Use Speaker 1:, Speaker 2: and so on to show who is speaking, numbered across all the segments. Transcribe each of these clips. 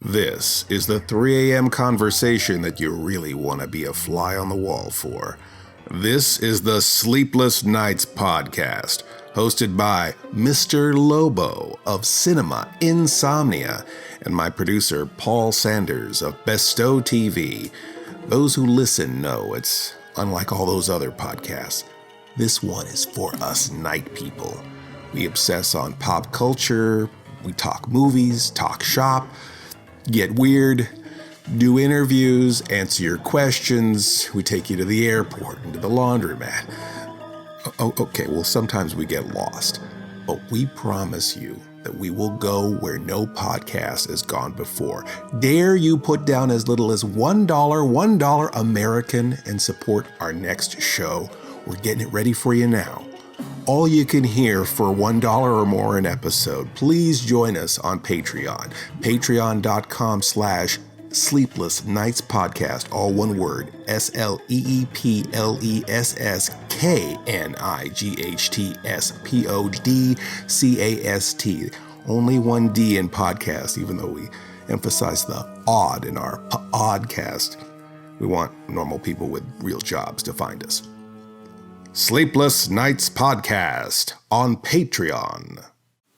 Speaker 1: This is the 3 a.m. conversation that you really want to be a fly on the wall for. This is the Sleepless Knights Podcast, hosted by Mr. Lobo of Cinema Insomnia and my producer Paul Sanders of BESTOW TV. Those who listen know it's unlike all those other podcasts. This one is for us night people. We obsess on pop culture, we talk movies, talk shop, get weird, do interviews, answer your questions. We take you to the airport and to the laundromat. Okay, well, sometimes we get lost, but we promise you that we will go where no podcast has gone before. Dare you put down as little as $1 American and support our next show? We're getting it ready for you now. All you can hear for $1 or more an episode. Please join us on Patreon. Patreon.com/Sleepless Knights Podcast. All one word. SleeplessKnights Only one D in podcast, even though we emphasize the odd in our pODDcast. We want normal people with real jobs to find us. Sleepless Knights Podcast on Patreon.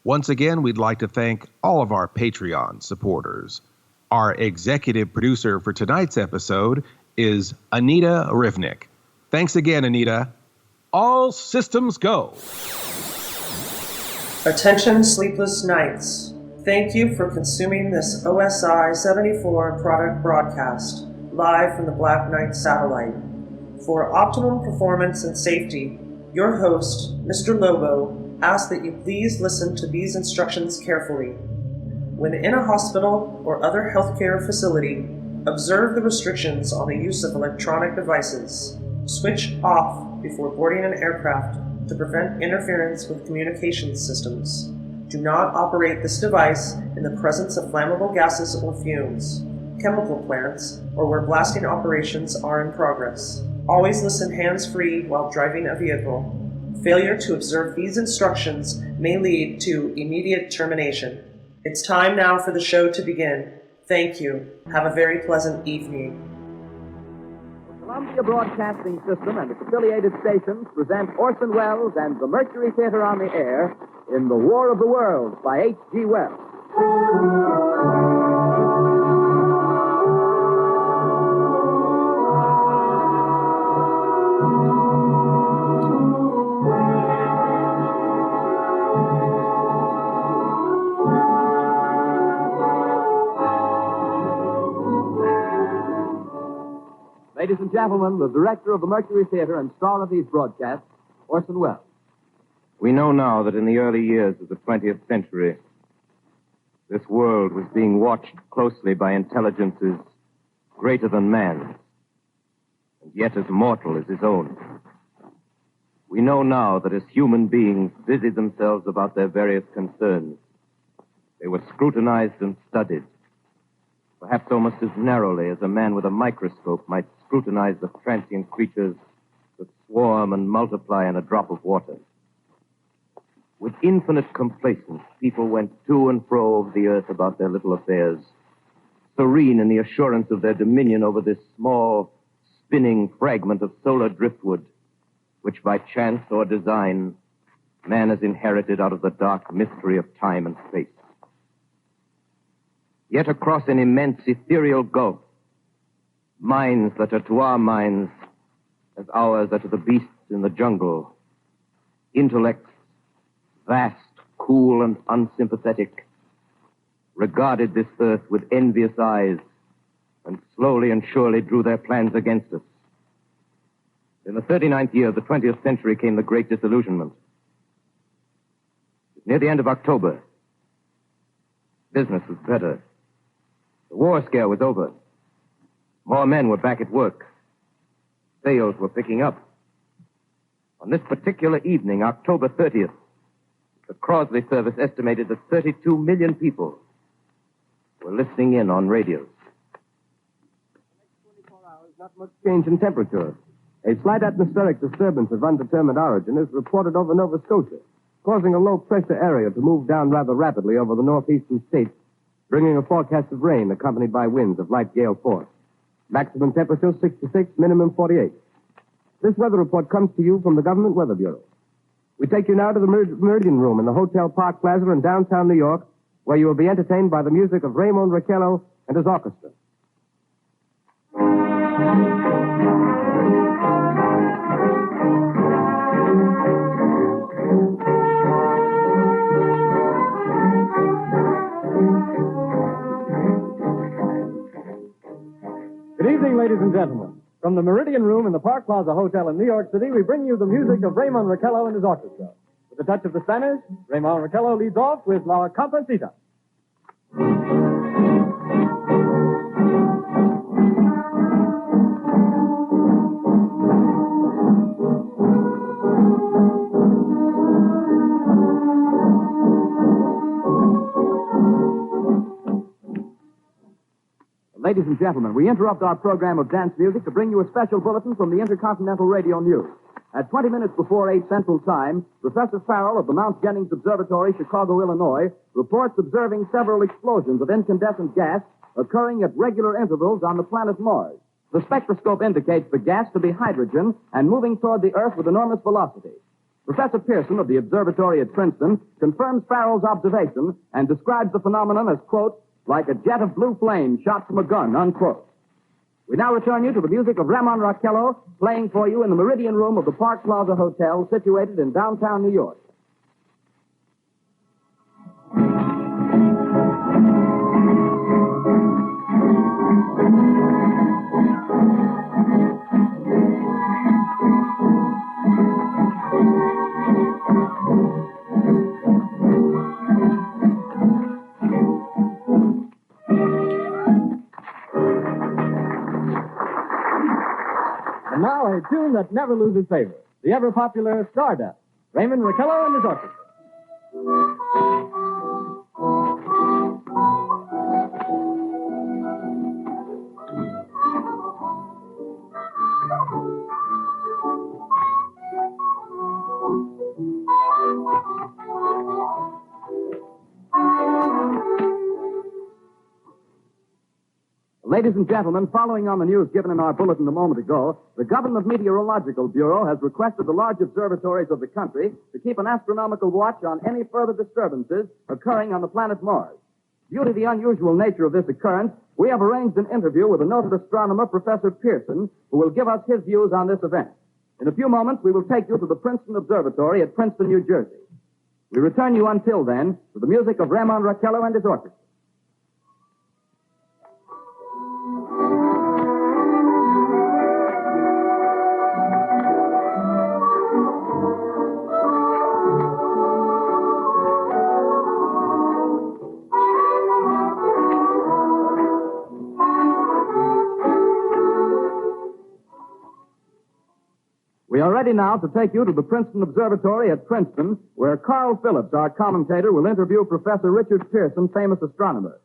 Speaker 1: Once again, we'd like to thank all of our Patreon supporters. Our executive producer for tonight's episode is Anita Rivnik. Thanks again, Anita. All systems go.
Speaker 2: Attention, Sleepless Knights. Thank you for consuming this OSI 74 product broadcast, live from the Black Knight satellite. For optimum performance and safety, your host, Mr. Lobo, asks that you please listen to these instructions carefully. When in a hospital or other healthcare facility, observe the restrictions on the use of electronic devices. Switch off before boarding an aircraft to prevent interference with communications systems. Do not operate this device in the presence of flammable gases or fumes, chemical plants, or where blasting operations are in progress. Always listen hands-free while driving a vehicle. Failure to observe these instructions may lead to immediate termination. It's time now for the show to begin. Thank you. Have a very pleasant evening.
Speaker 3: The Columbia Broadcasting System and its affiliated stations present Orson Welles and the Mercury Theater on the air in The War of the Worlds by H.G. Wells. Ladies and gentlemen, the director of the Mercury Theater and star of these broadcasts, Orson Welles.
Speaker 4: We know now that in the early years of the 20th century, this world was being watched closely by intelligences greater than man's, and yet as mortal as his own. We know now that as human beings busied themselves about their various concerns, they were scrutinized and studied, perhaps almost as narrowly as a man with a microscope might scrutinize the transient creatures that swarm and multiply in a drop of water. With infinite complacence, people went to and fro over the earth about their little affairs, serene in the assurance of their dominion over this small, spinning fragment of solar driftwood, which by chance or design, man has inherited out of the dark mystery of time and space. Yet across an immense ethereal gulf, minds that are to our minds as ours are to the beasts in the jungle, intellects vast, cool, and unsympathetic, regarded this earth with envious eyes and slowly and surely drew their plans against us. In the 39th year of the 20th century came the Great Disillusionment. Near the end of October, business was better. The war scare was over. More men were back at work. Sales were picking up. On this particular evening, October 30th, the Crosley service estimated that 32 million people were listening in on radios.
Speaker 3: The next 24 hours, not much change in temperature. A slight atmospheric disturbance of undetermined origin is reported over Nova Scotia, causing a low-pressure area to move down rather rapidly over the northeastern states
Speaker 4: bringing a forecast of rain accompanied by winds of light gale force. Maximum temperature 66, minimum 48. This weather report comes to you from the Government Weather Bureau. We take you now to the Meridian Room in the Hotel Park Plaza in downtown New York, where you will be entertained by the music of Raymond Raquello and his orchestra.
Speaker 5: Good evening, ladies and gentlemen. From the Meridian Room in the Park Plaza Hotel in New York City, we bring you the music of Raymond Raquello and his orchestra. With a touch of the Spanish, Raymond Raquello leads off with La Comparsita.
Speaker 3: Ladies and gentlemen, we interrupt our program of dance music to bring you a special bulletin from the Intercontinental Radio News. At 20 minutes before 8 Central Time, Professor Farrell of the Mount Jennings Observatory, Chicago, Illinois, reports observing several explosions of incandescent gas occurring at regular intervals on the planet Mars. The spectroscope indicates the gas to be hydrogen and moving toward the Earth with enormous velocity. Professor Pearson of the observatory at Princeton confirms Farrell's observation and describes the phenomenon as, quote, like a jet of blue flame shot from a gun, unquote. We now return you to the music of Raymond Raquello, playing for you in the Meridian Room of the Park Plaza Hotel, situated in downtown New York.
Speaker 5: And now a tune that never loses favor, the ever-popular Stardust, Raymond Raquello and his orchestra.
Speaker 3: Ladies and gentlemen, following on the news given in our bulletin a moment ago, the Government Meteorological Bureau has requested the large observatories of the country to keep an astronomical watch on any further disturbances occurring on the planet Mars. Due to the unusual nature of this occurrence, we have arranged an interview with the noted astronomer, Professor Pearson, who will give us his views on this event. In a few moments, we will take you to the Princeton Observatory at Princeton, New Jersey. We return you until then to the music of Raymond Raquello and his orchestra. We are ready now to take you to the Princeton Observatory at Princeton, where Carl Phillips, our commentator, will interview Professor Richard Pearson, famous astronomer.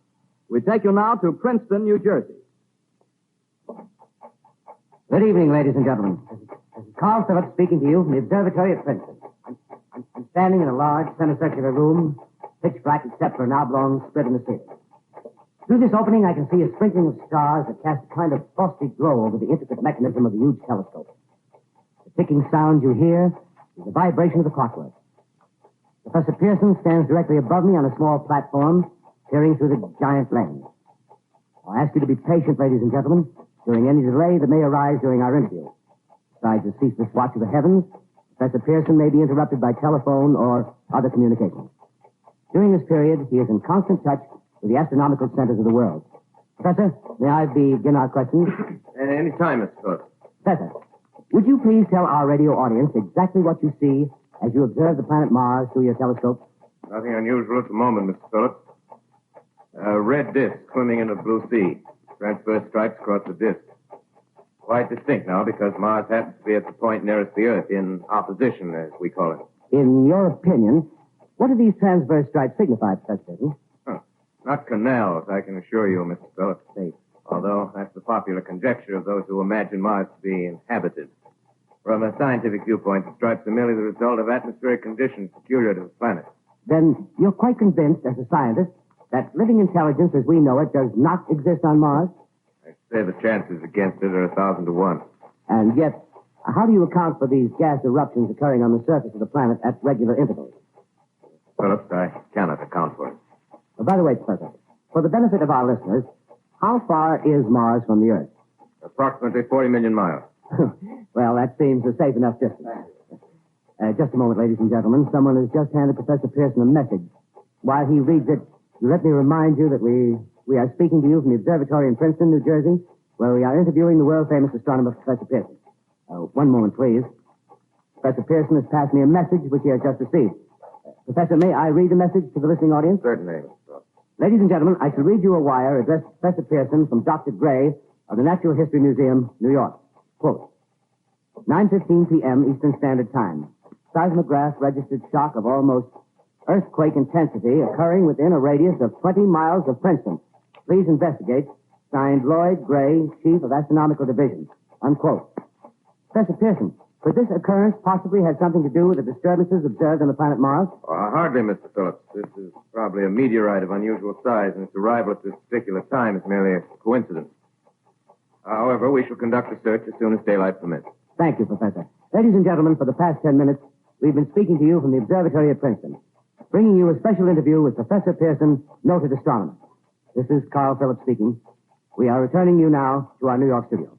Speaker 3: We take you now to Princeton, New Jersey.
Speaker 6: Good evening, ladies and gentlemen. This is Carl Phillips speaking to you from the observatory at Princeton. I'm standing in a large semicircular room, pitch black except for an oblong split in the ceiling. Through this opening, I can see a sprinkling of stars that cast a kind of frosty glow over the intricate mechanism of the huge telescope. The ticking sound you hear is the vibration of the clockwork. Professor Pearson stands directly above me on a small platform, peering through the giant lens. I'll ask you to be patient, ladies and gentlemen, during any delay that may arise during our interview. Besides the ceaseless watch of the heavens, Professor Pearson may be interrupted by telephone or other communications. During this period, he is in constant touch with the astronomical centers of the world. Professor, may I begin our questions?
Speaker 4: Any time, Mr. Phillips.
Speaker 6: Professor, would you please tell our radio audience exactly what you see as you observe the planet Mars through your telescope?
Speaker 4: Nothing unusual at the moment, Mr. Phillips. A red disk swimming in the blue sea. Transverse stripes across the disk. Quite distinct now because Mars happens to be at the point nearest the Earth, in opposition, as we call it.
Speaker 6: In your opinion, what do these transverse stripes signify, Professor Pearson?
Speaker 4: Not canals, I can assure you, Mr. Phillips.
Speaker 6: Say,
Speaker 4: Although that's the popular conjecture of those who imagine Mars to be inhabited. From a scientific viewpoint, the stripes are merely the result of atmospheric conditions peculiar to the planet.
Speaker 6: then you're quite convinced, as a scientist, that living intelligence as we know it does not exist on Mars?
Speaker 4: I say the chances against it are 1,000 to 1.
Speaker 6: And yet, how do you account for these gas eruptions occurring on the surface of the planet at regular intervals?
Speaker 4: Phillips, I cannot account for it.
Speaker 6: By the way, Professor, for the benefit of our listeners, how far is Mars from the Earth?
Speaker 4: Approximately 40 million miles.
Speaker 6: Well, that seems a safe enough distance. Just a moment, ladies and gentlemen. Someone has just handed Professor Pearson a message. While he reads it, let me remind you that we are speaking to you from the observatory in Princeton, New Jersey, where we are interviewing the world-famous astronomer, Professor Pearson. One moment, please. Professor Pearson has passed me a message which he has just received. Professor, may I read the message to the listening audience?
Speaker 4: Certainly.
Speaker 6: Ladies and gentlemen, I shall read you a wire addressed to Professor Pearson from Dr. Gray of the Natural History Museum, New York. Quote, 9:15 p.m. Eastern Standard Time. Seismograph registered shock of almost earthquake intensity occurring within a radius of 20 miles of Princeton. Please investigate. Signed, Lloyd Gray, Chief of Astronomical Division. Unquote. Professor Pearson, could this occurrence possibly have something to do with the disturbances observed on the planet Mars?
Speaker 4: Hardly, Mr. Phillips. This is probably a meteorite of unusual size, and its arrival at this particular time is merely a coincidence. However, we shall conduct a search as soon as daylight permits.
Speaker 6: Thank you, Professor. Ladies and gentlemen, for the past 10 minutes, we've been speaking to you from the observatory at Princeton, bringing you a special interview with Professor Pearson, noted astronomer. This is Carl Phillips speaking. We are returning you now to our New York studio.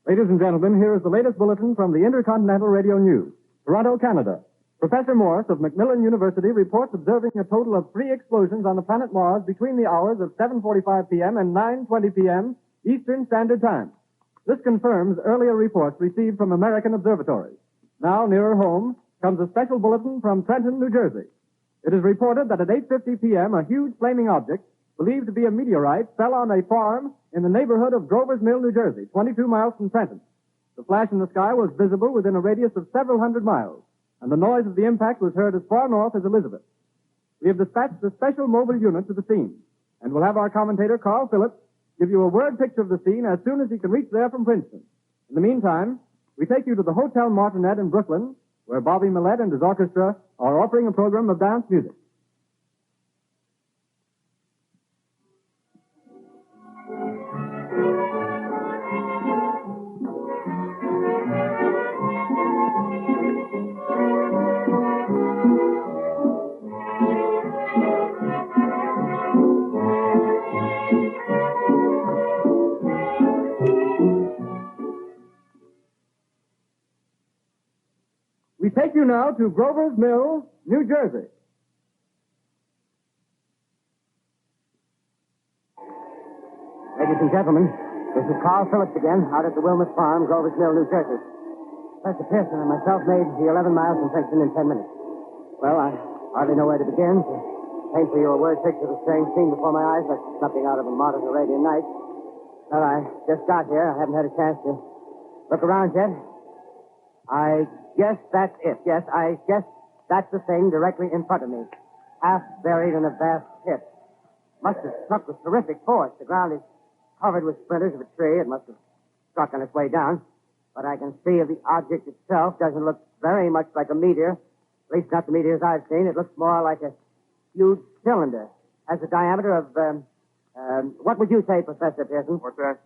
Speaker 5: Ladies and gentlemen, here is the latest bulletin from the Intercontinental Radio News. Toronto, Canada. Professor Morse of Macmillan University reports observing a total of 3 explosions on the planet Mars between the hours of 7:45 p.m. and 9:20 p.m. Eastern Standard Time. This confirms earlier reports received from American observatories. Now, nearer home, comes a special bulletin from Trenton, New Jersey. It is reported that at 8:50 p.m., a huge flaming object, believed to be a meteorite, fell on a farm in the neighborhood of Grover's Mill, New Jersey, 22 miles from Trenton. The flash in the sky was visible within a radius of several hundred miles, and the noise of the impact was heard as far north as Elizabeth. We have dispatched a special mobile unit to the scene, and we'll have our commentator, Carl Phillips, give you a word picture of the scene as soon as he can reach there from Princeton. In the meantime, we take you to the Hotel Martinet in Brooklyn, where Bobby Millett and his orchestra are offering a program of dance music. We take you now to Grover's Mill, New Jersey.
Speaker 6: Ladies and gentlemen, this is Carl Phillips again, out at the Wilmot Farm, Grover's Mill, New Jersey. Professor Pearson and myself made the 11 miles from Princeton in 10 minutes. Well, I hardly know where to begin. To paint for you a word picture of the strange scene before my eyes, like something out of a modern Arabian Nights. Well, I just got here. I haven't had a chance to look around yet. I guess that's it. Yes, I guess that's the thing directly in front of me. Half buried in a vast pit. Must have struck with terrific force. The ground is covered with splinters of a tree. It must have struck on its way down. But I can see the object itself doesn't look very much like a meteor. At least not the meteors I've seen. It looks more like a huge cylinder. Has a diameter of, what would you say, Professor Pearson?
Speaker 4: What's that?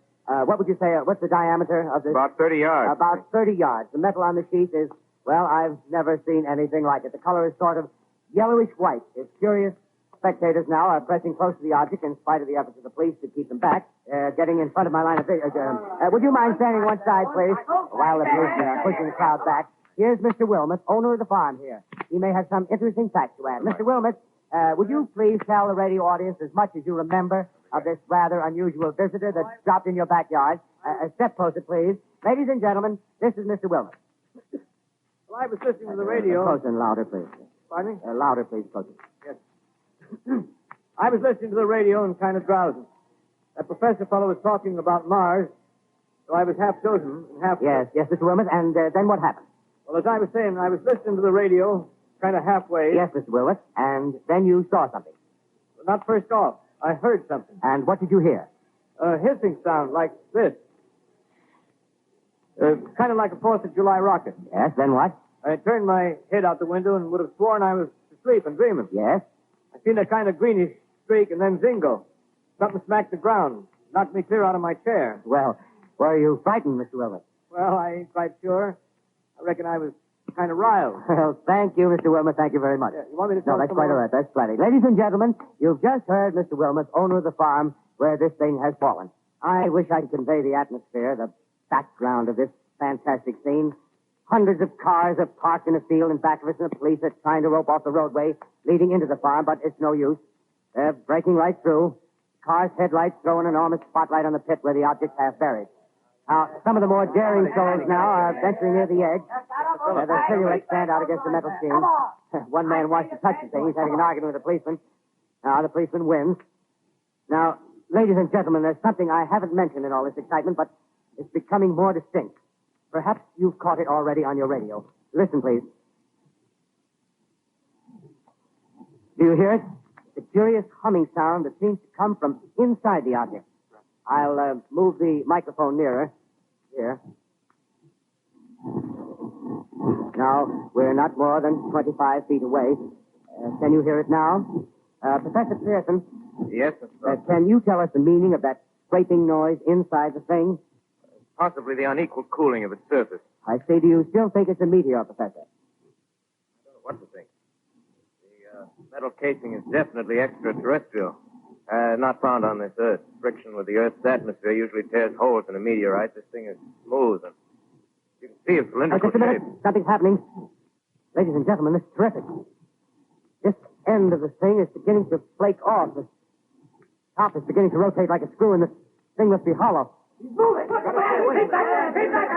Speaker 6: What would you say, what's the diameter of this?
Speaker 4: About 30 yards.
Speaker 6: About 30 yards. The metal on the sheath is, well, I've never seen anything like it. The color is sort of yellowish white. Its curious spectators now are pressing close to the object in spite of the efforts of the police to keep them back, getting in front of my line of vision. Would you mind standing one side, please, while the police are pushing the crowd back? Here's Mr. Wilmot, owner of the farm here. He may have some interesting facts to add. Mr. Wilmot, would you please tell the radio audience as much as you remember of this rather unusual visitor that dropped in your backyard? A step closer, please. Ladies and gentlemen, this is Mr. Wilmot.
Speaker 5: Well, I was listening to the radio.
Speaker 6: Closer and louder, please.
Speaker 5: Pardon me?
Speaker 6: Louder, please, closer.
Speaker 5: Yes. I was listening to the radio and kind of drowsing. That professor fellow was talking about Mars, so I was half chosen and half...
Speaker 6: Yes, Mr. Wilmot, and then what happened?
Speaker 5: Well, as I was saying, I was listening to the radio, kind of halfway.
Speaker 6: Yes, Mr. Wilmot, and then you saw something.
Speaker 5: Not first off. I heard something.
Speaker 6: And what did you hear?
Speaker 5: A hissing sound like this. Kind of like a 4th of July rocket.
Speaker 6: Yes, then what?
Speaker 5: I turned my head out the window and would have sworn I was asleep and dreaming.
Speaker 6: Yes?
Speaker 5: I seen a kind of greenish streak and then zingo. Something smacked the ground, knocked me clear out of my chair.
Speaker 6: Well, were you frightened, Mr. Wilmot?
Speaker 5: Well, I ain't quite sure. I reckon I was kind of riled.
Speaker 6: Well, thank you, Mr. Wilmot. Thank you very much.
Speaker 5: Yeah, you want me to tell
Speaker 6: No, that's
Speaker 5: some
Speaker 6: quite
Speaker 5: more?
Speaker 6: all right. That's plenty. Ladies and gentlemen, you've just heard Mr. Wilmot, owner of the farm where this thing has fallen. I wish I could convey the atmosphere, the background of this fantastic scene. Hundreds of cars are parked in a field in back of us, and the police are trying to rope off the roadway leading into the farm, but it's no use. They're breaking right through. Car's headlights throw an enormous spotlight on the pit where the object's half buried. Now, some of the more daring souls now are venturing near the edge. Their silhouettes stand out against the metal sheen. One man wants to touch the thing. He's having an argument with the policeman. Now, the policeman wins. Now, ladies and gentlemen, there's something I haven't mentioned in all this excitement, but it's becoming more distinct. Perhaps you've caught it already on your radio. Listen, please. Do you hear it? It's a curious humming sound that seems to come from inside the object. I'll move the microphone nearer. Here. Now, we're not more than 25 feet away. Can you hear it now? Professor Pearson,
Speaker 4: Yes, sir.
Speaker 6: can you tell us the meaning of that scraping noise inside the thing?
Speaker 4: Possibly the unequal cooling of its surface.
Speaker 6: I say, do you still think it's a meteor, Professor?
Speaker 4: I don't know what to think. The metal casing is definitely extraterrestrial. Not found on this Earth. Friction with the Earth's atmosphere usually tears holes in a meteorite. This thing is smooth, and you can see its cylindrical
Speaker 6: Just a minute.
Speaker 4: shape.
Speaker 6: Something's happening. Ladies and gentlemen, this is terrific. This end of the thing is beginning to flake off. The top is beginning to rotate like a screw, and the thing must be hollow.
Speaker 5: Move it! Keep back there! Keep back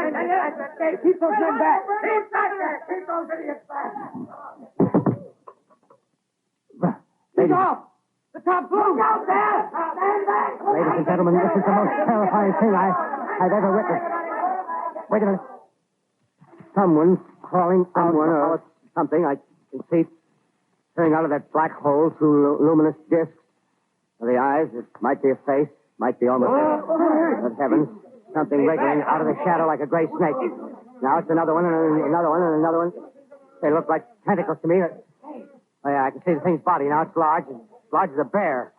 Speaker 5: there! Keep those men back! Keep back there! Keep those idiots back! Keep off! The top's loose! Out there! Stand back!
Speaker 6: Ladies and gentlemen, this is the most terrifying thing I've ever witnessed. Wait a minute. Someone's crawling out or something. I can see coming out of that black hole through luminous discs. The eyes, it might be a face, might be almost... Good heavens. Something wriggling out of the shadow like a gray snake. Now it's another one, and another one, and another one. They look like tentacles to me. Oh, yeah, I can see the thing's body. Now it's large as a bear.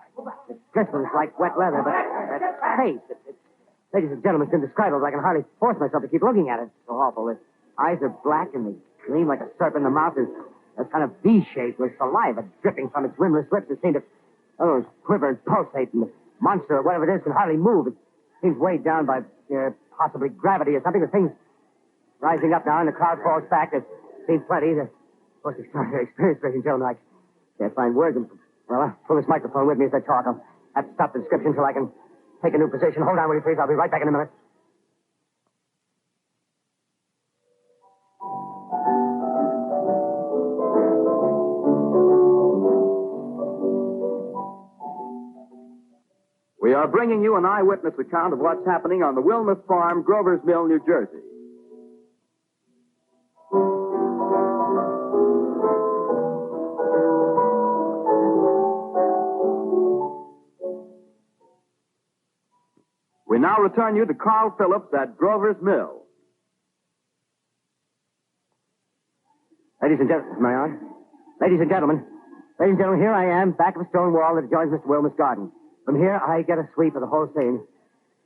Speaker 6: It glistens like wet leather, but that face, ladies and gentlemen, it's indescribable. I can hardly force myself to keep looking at it. It's so awful. The eyes are black, and they gleam like a serpent. The mouth is a kind of V-shape with saliva dripping from its rimless lips that seem to quiver and pulsate, and the monster, or whatever it is, can hardly move. It seems weighed down by possibly gravity or something. The thing's rising up now, and the crowd falls back. There seems plenty. Of course, extraordinary experience, ladies and gentlemen. I can't find words. Well, I'll pull this microphone with me as I talk. I'll have to stop the description until I can take a new position. Hold on, will you, please? I'll be right back in a minute.
Speaker 3: We are bringing you an eyewitness account of what's happening on the Wilmuth Farm, Grover's Mill, New Jersey. We now return you to Carl Phillips at Grover's Mill.
Speaker 6: Ladies and gentlemen, am I on? Ladies and gentlemen, here I am, back of a stone wall that adjoins Mr. Wilmer's garden. From here, I get a sweep of the whole scene.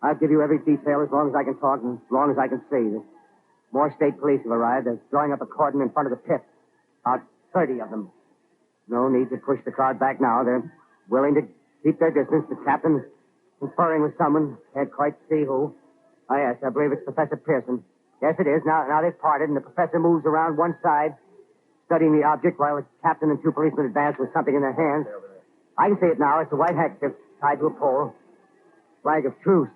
Speaker 6: I'll give you every detail as long as I can talk and as long as I can see. More state police have arrived. They're drawing up a cordon in front of the pit. About 30 of them. No need to push the crowd back now. They're willing to keep their distance. The captain is conferring with someone. Can't quite see who. Oh, yes, I believe it's Professor Pearson. Yes, it is. Now they've parted, and the professor moves around one side, studying the object while the captain and two policemen advance with something in their hands. I can see it now. It's a white handkerchief tied to a pole. Flag of truce.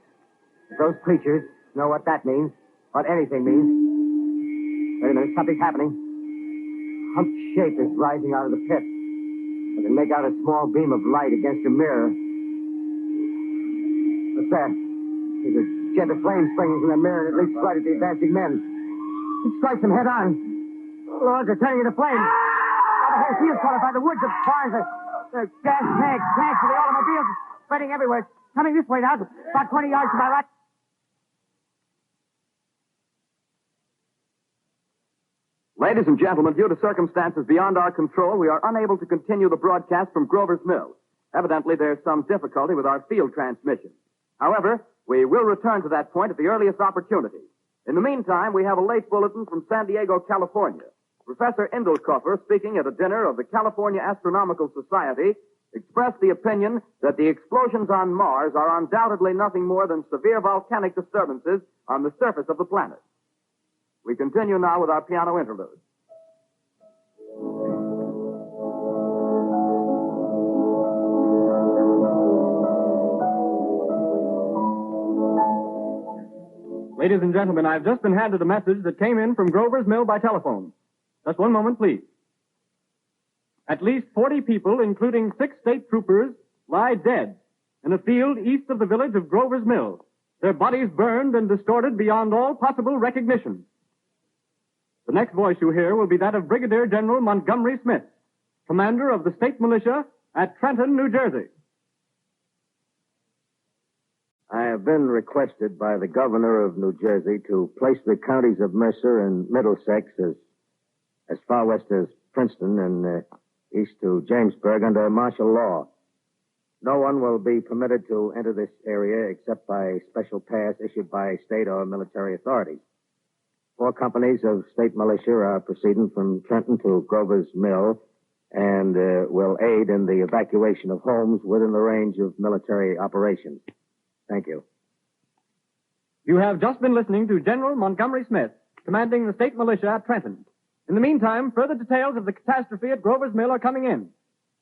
Speaker 6: If those creatures know what that means, what anything means. Wait a minute, something's happening. Humped shape is rising out of the pit. I can make out a small beam of light against a mirror. What's that? There's a jet of flame springing from the mirror and it leaps right at the advancing men. It strikes them head on. Lord, they're turning into flames. The whole field's caught up by the woods, the barns, the gas tanks for the automobiles spreading everywhere. It's coming this way now, about 20 yards to my right.
Speaker 3: Ladies and gentlemen, due to circumstances beyond our control, we are unable to continue the broadcast from Grover's Mill. Evidently, there's some difficulty with our field transmission. However, we will return to that point at the earliest opportunity. In the meantime, we have a late bulletin from San Diego, California. Professor Indelkoffer, speaking at a dinner of the California Astronomical Society, expressed the opinion that the explosions on Mars are undoubtedly nothing more than severe volcanic disturbances on the surface of the planet. We continue now with our piano interlude.
Speaker 5: Ladies and gentlemen, I've just been handed a message that came in from Grover's Mill by telephone. Just one moment, please. At least 40 people, including 6 state troopers, lie dead in a field east of the village of Grover's Mill. Their bodies burned and distorted beyond all possible recognition. The next voice you hear will be that of Brigadier General Montgomery Smith, commander of the state militia at Trenton, New Jersey.
Speaker 4: I have been requested by the governor of New Jersey to place the counties of Mercer and Middlesex as far west as Princeton and east to Jamesburg under martial law. No one will be permitted to enter this area except by special pass issued by state or military authorities. 4 companies of state militia are proceeding from Trenton to Grover's Mill and will aid in the evacuation of homes within the range of military operations. Thank you.
Speaker 5: You have just been listening to General Montgomery Smith, commanding the state militia at Trenton. In the meantime, further details of the catastrophe at Grover's Mill are coming in.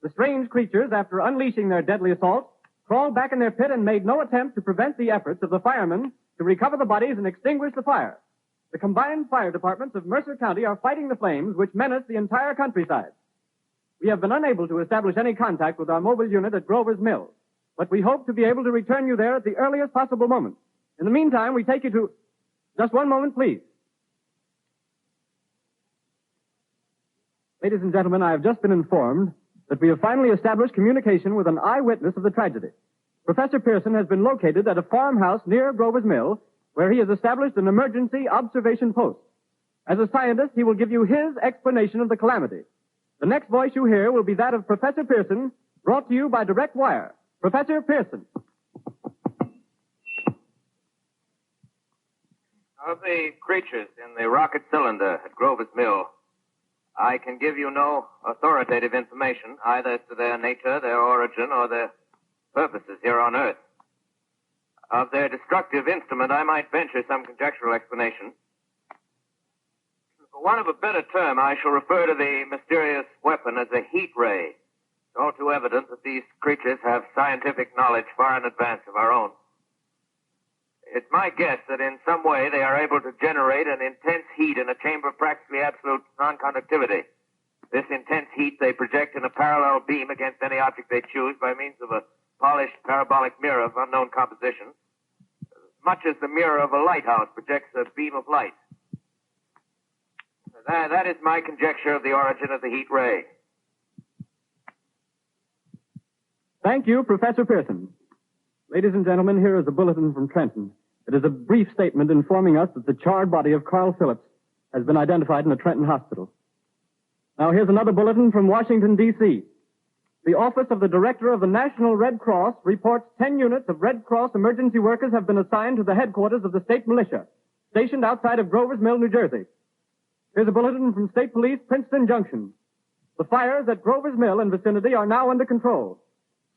Speaker 5: The strange creatures, after unleashing their deadly assault, crawled back in their pit and made no attempt to prevent the efforts of the firemen to recover the bodies and extinguish the fire. The combined fire departments of Mercer County are fighting the flames which menace the entire countryside. We have been unable to establish any contact with our mobile unit at Grover's Mill, but we hope to be able to return you there at the earliest possible moment. In the meantime, we take you to... Just one moment, please. Ladies and gentlemen, I have just been informed that we have finally established communication with an eyewitness of the tragedy. Professor Pearson has been located at a farmhouse near Grover's Mill, where he has established an emergency observation post. As a scientist, he will give you his explanation of the calamity. The next voice you hear will be that of Professor Pearson, brought to you by direct wire. Professor Pearson.
Speaker 4: Of the creatures in the rocket cylinder at Grover's Mill, I can give you no authoritative information, either as to their nature, their origin, or their purposes here on Earth. Of their destructive instrument, I might venture some conjectural explanation. For want of a better term, I shall refer to the mysterious weapon as a heat ray. It's all too evident that these creatures have scientific knowledge far in advance of our own. It's my guess that in some way they are able to generate an intense heat in a chamber of practically absolute non-conductivity. This intense heat they project in a parallel beam against any object they choose by means of a polished parabolic mirror of unknown composition, much as the mirror of a lighthouse projects a beam of light. That is my conjecture of the origin of the heat ray.
Speaker 5: Thank you, Professor Pearson. Ladies and gentlemen, here is a bulletin from Trenton. It is a brief statement informing us that the charred body of Carl Phillips has been identified in a Trenton hospital. Now, here's another bulletin from Washington, D.C. The Office of the Director of the National Red Cross reports 10 units of Red Cross emergency workers have been assigned to the headquarters of the state militia, stationed outside of Grover's Mill, New Jersey. Here's a bulletin from State Police, Princeton Junction. The fires at Grover's Mill and vicinity are now under control.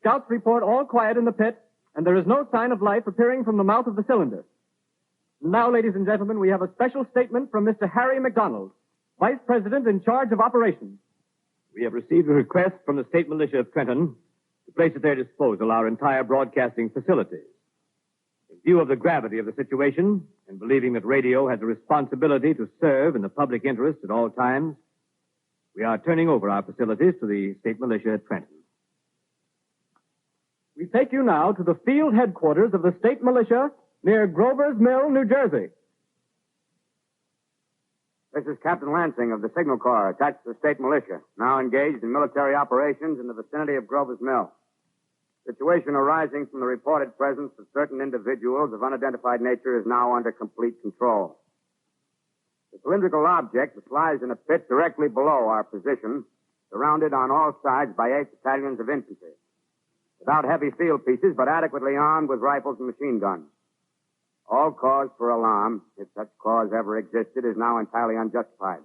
Speaker 5: Scouts report all quiet in the pit, and there is no sign of life appearing from the mouth of the cylinder. Now, ladies and gentlemen, we have a special statement from Mr. Harry McDonald, Vice President in charge of operations.
Speaker 3: We have received a request from the state militia of Trenton to place at their disposal our entire broadcasting facilities. In view of the gravity of the situation, and believing that radio has a responsibility to serve in the public interest at all times, we are turning over our facilities to the state militia at Trenton.
Speaker 5: We take you now to the field headquarters of the state militia near Grover's Mill, New Jersey.
Speaker 3: This is Captain Lansing of the Signal Corps, attached to the state militia, now engaged in military operations in the vicinity of Grover's Mill. Situation arising from the reported presence of certain individuals of unidentified nature is now under complete control. The
Speaker 7: The cylindrical object, which lies in a pit directly below our position, surrounded on all sides by 8 battalions of infantry. Without heavy field pieces, but adequately armed with rifles and machine guns. All cause for alarm, if such cause ever existed, is now entirely unjustified.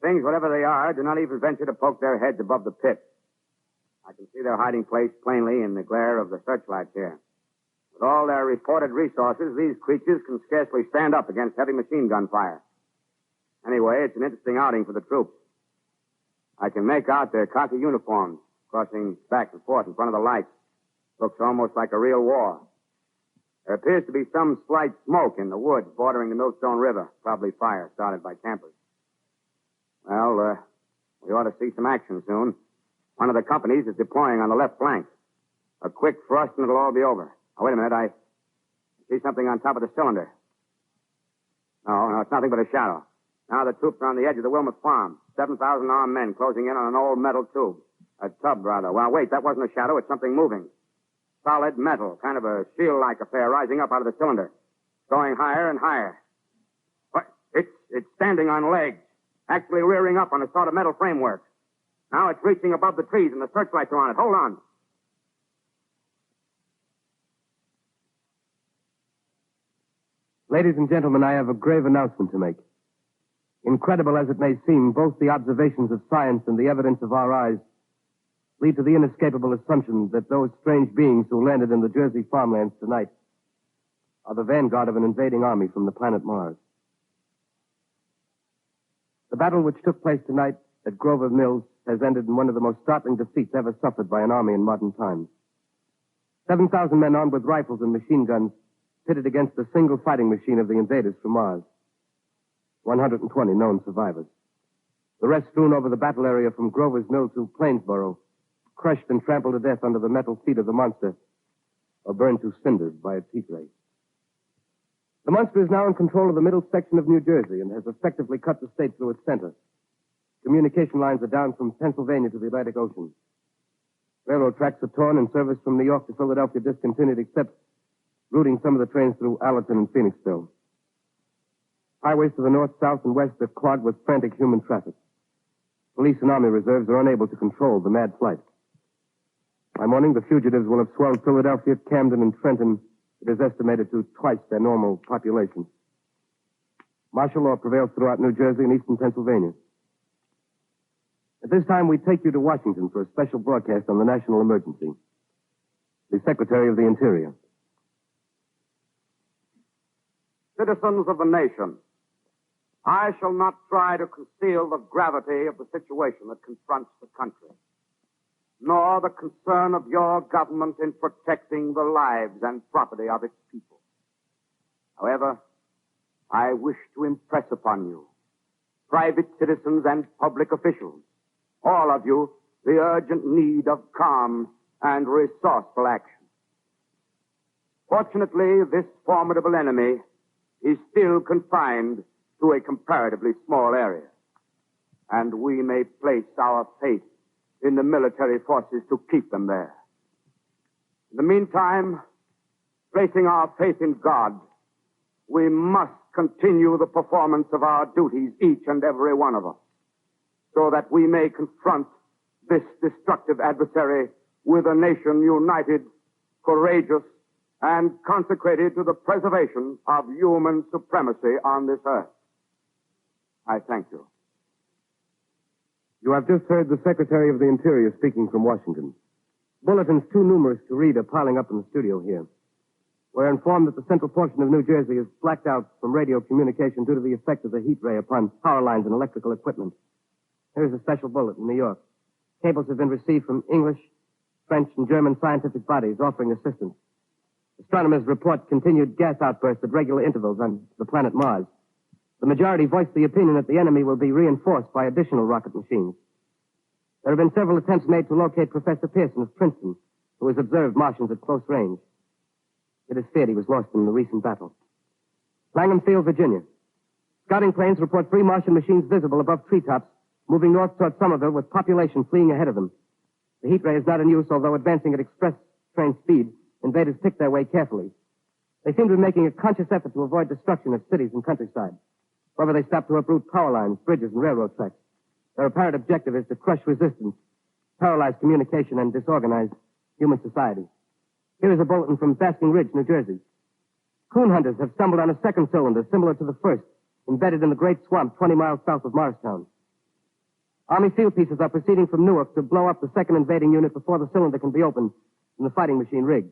Speaker 7: Things, whatever they are, do not even venture to poke their heads above the pit. I can see their hiding place plainly in the glare of the searchlights here. With all their reported resources, these creatures can scarcely stand up against heavy machine gun fire. Anyway, it's an interesting outing for the troops. I can make out their khaki uniforms crossing back and forth in front of the lights. Looks almost like a real war. There appears to be some slight smoke in the woods bordering the Millstone River. Probably fire started by campers. Well, we ought to see some action soon. One of the companies is deploying on the left flank. A quick thrust and it'll all be over. Oh, wait a minute. I see something on top of the cylinder. No, it's nothing but a shadow. Now the troops are on the edge of the Wilmot Farm. 7,000 armed men closing in on an old metal tube. A tub, rather. Well, wait, that wasn't a shadow. It's something moving. Solid metal, kind of a shield-like affair rising up out of the cylinder. Going higher and higher. What? It's standing on legs. Actually rearing up on a sort of metal framework. Now it's reaching above the trees and the searchlights are on it. Hold on.
Speaker 4: Ladies and gentlemen, I have a grave announcement to make. Incredible as it may seem, both the observations of science and the evidence of our eyes lead to the inescapable assumption that those strange beings who landed in the Jersey farmlands tonight are the vanguard of an invading army from the planet Mars. The battle which took place tonight at Grover Mills has ended in one of the most startling defeats ever suffered by an army in modern times. 7,000 men armed with rifles and machine guns pitted against the single fighting machine of the invaders from Mars. 120 known survivors. The rest strewn over the battle area from Grover's Mill to Plainsboro, crushed and trampled to death under the metal feet of the monster, or burned to cinders by its heat ray. The monster is now in control of the middle section of New Jersey and has effectively cut the state through its center. Communication lines are down from Pennsylvania to the Atlantic Ocean. Railroad tracks are torn and service from New York to Philadelphia discontinued, except routing some of the trains through Allerton and Phoenixville. Highways to the north, south, and west are clogged with frantic human traffic. Police and army reserves are unable to control the mad flight. By morning, the fugitives will have swelled Philadelphia, Camden, and Trenton. It is estimated to twice their normal population. Martial law prevails throughout New Jersey and eastern Pennsylvania. At this time, we take you to Washington for a special broadcast on the national emergency. The Secretary of the Interior.
Speaker 7: Citizens of the nation, I shall not try to conceal the gravity of the situation that confronts the country, nor the concern of your government in protecting the lives and property of its people. However, I wish to impress upon you, private citizens and public officials, all of you, the urgent need of calm and resourceful action. Fortunately, this formidable enemy is still confined to a comparatively small area, and we may place our faith in the military forces to keep them there. In the meantime, placing our faith in God, we must continue the performance of our duties, each and every one of us, so that we may confront this destructive adversary with a nation united, courageous, and consecrated to the preservation of human supremacy on this earth. I thank you.
Speaker 4: You have just heard the Secretary of the Interior speaking from Washington. Bulletins too numerous to read are piling up in the studio here. We're informed that the central portion of New Jersey is blacked out from radio communication due to the effect of the heat ray upon power lines and electrical equipment. Here's a special bulletin, New York. Cables have been received from English, French, and German scientific bodies offering assistance. Astronomers report continued gas outbursts at regular intervals on the planet Mars. The majority voiced the opinion that the enemy will be reinforced by additional rocket machines. There have been several attempts made to locate Professor Pearson of Princeton, who has observed Martians at close range. It is feared he was lost in the recent battle. Langham Field, Virginia. Scouting planes report 3 Martian machines visible above treetops, moving north toward Somerville with population fleeing ahead of them. The heat ray is not in use, although advancing at express train speed. Invaders pick their way carefully. They seem to be making a conscious effort to avoid destruction of cities and countryside. However, they stop to uproot power lines, bridges, and railroad tracks. Their apparent objective is to crush resistance, paralyze communication, and disorganize human society. Here is a bulletin from Basking Ridge, New Jersey. Coon hunters have stumbled on a second cylinder similar to the first, embedded in the Great Swamp 20 miles south of Morristown. Army field pieces are proceeding from Newark to blow up the second invading unit before the cylinder can be opened and the fighting machine rigged.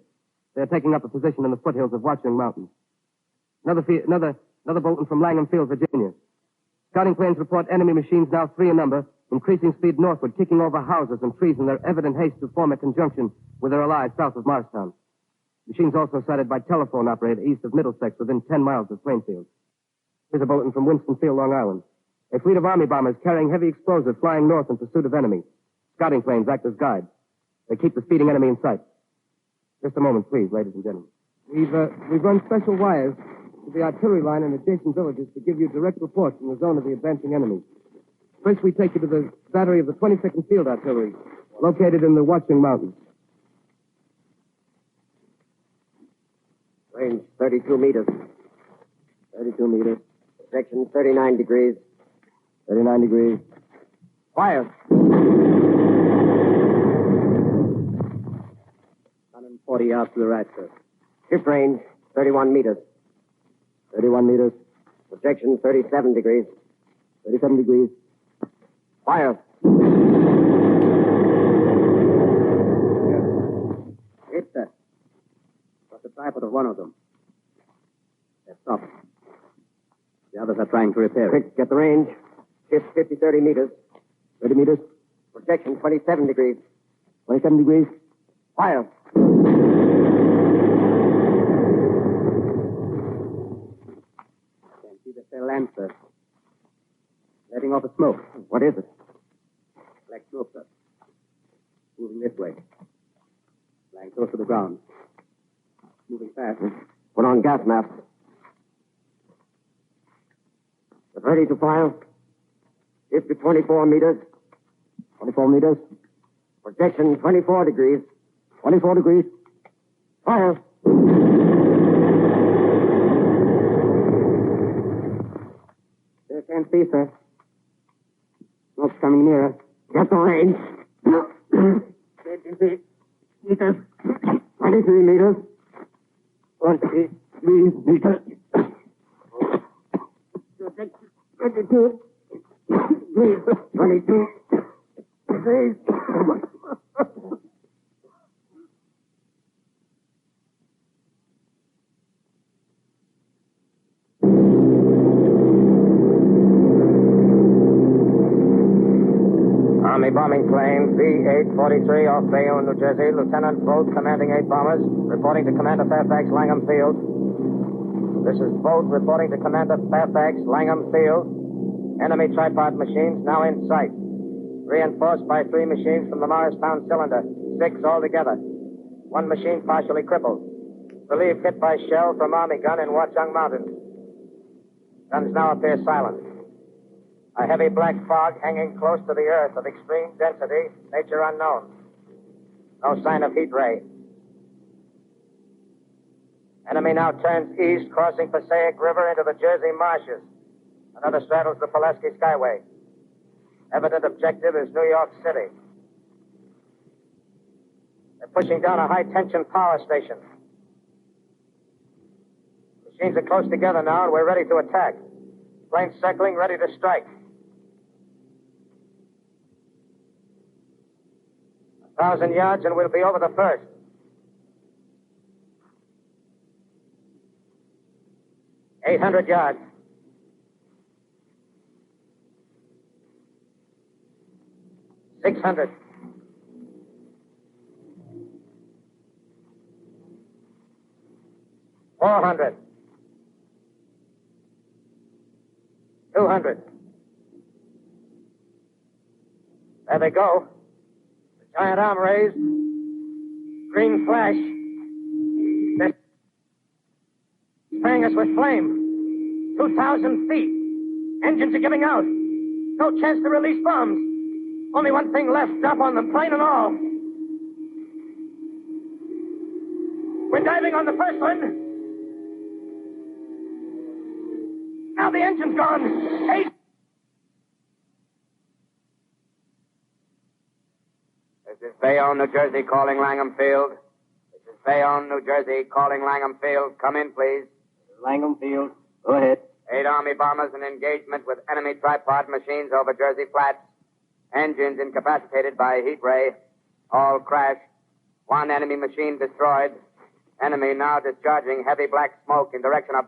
Speaker 4: They are taking up a position in the foothills of Watchung Mountain. Another bulletin from Langham Field, Virginia. Scouting planes report enemy machines now 3 in number, increasing speed northward, kicking over houses and trees in their evident haste to form a conjunction with their allies south of Morristown. Machines also sighted by telephone operator east of Middlesex within 10 miles of Plainfield. Here's a bulletin from Winston-Field, Long Island. A fleet of Army bombers carrying heavy explosives flying north in pursuit of enemy. Scouting planes act as guides. They keep the speeding enemy in sight. Just a moment, please, ladies and gentlemen. We've run special wires to the artillery line in adjacent villages to give you direct reports from the zone of the advancing enemy. First, we take you to the battery of the 22nd Field Artillery, located in the Watchung Mountains.
Speaker 8: Range 32 meters.
Speaker 4: 32 meters.
Speaker 8: Section 39 degrees.
Speaker 4: 39 degrees.
Speaker 8: Fire.
Speaker 4: 140 yards to the right, sir.
Speaker 8: Ship range 31 meters.
Speaker 4: 31 meters.
Speaker 8: Projection 37 degrees.
Speaker 4: 37 degrees.
Speaker 8: Fire.
Speaker 4: Yes, sir. Got the tripod of one of them. They're stopped. The others are trying to repair it.
Speaker 8: Quick, get the range. Ship 30 meters.
Speaker 4: 30 meters.
Speaker 8: Projection 27 degrees.
Speaker 4: 27 degrees.
Speaker 8: Fire.
Speaker 4: Can't see the cell lamp, sir. Letting off a smoke.
Speaker 8: What is it?
Speaker 4: Black smoke, sir. Moving this way. Lying close to the ground. Moving fast.
Speaker 8: Put on gas mask. Get ready to fire. Ship to 24 meters.
Speaker 4: 24 meters.
Speaker 8: Projection 24 degrees.
Speaker 4: 24 degrees.
Speaker 8: Fire.
Speaker 4: There can't see, sir. Smoke's coming nearer.
Speaker 8: Get the range. 23 meters. 23 meters. 23 meters. 22. 22. Please.
Speaker 7: Army bombing plane V-843 off Bayonne, New Jersey. Lieutenant Boat, commanding 8 bombers, reporting to Commander Fairfax, Langham Field. This is Boat reporting to Commander Fairfax, Langham Field. Enemy tripod machines now in sight. Reinforced by 3 machines from the Morristown cylinder. 6 altogether. 1 machine partially crippled. Believed hit by shell from Army gun in Watchung Mountain. Guns now appear silent. A heavy black fog hanging close to the earth of extreme density, nature unknown. No sign of heat ray. Enemy now turns east, crossing Passaic River into the Jersey marshes. Another straddles the Pulaski Skyway. Evident objective is New York City. They're pushing down a high-tension power station. Machines are close together now, and we're ready to attack. Planes circling, ready to strike. 1,000 yards, and we'll be over the first. $800 yards. $600. $400. $200. There they go. The giant arm raised. Green flash. They're spraying us with flame. 2,000 feet. Engines are giving out. No chance to release bombs. Only one thing left. Drop on them, plane and all. We're diving on the first one. No!
Speaker 8: now, the engine's gone. Hey!
Speaker 7: This is Bayonne, New Jersey, calling Langham Field. This is Bayonne, New Jersey, calling Langham Field. Come in, please.
Speaker 8: Langham Field. Go ahead.
Speaker 7: 8 Army bombers in engagement with enemy tripod machines over Jersey Flats. Engines incapacitated by heat ray. All crashed. 1 enemy machine destroyed. Enemy now discharging heavy black smoke in direction of...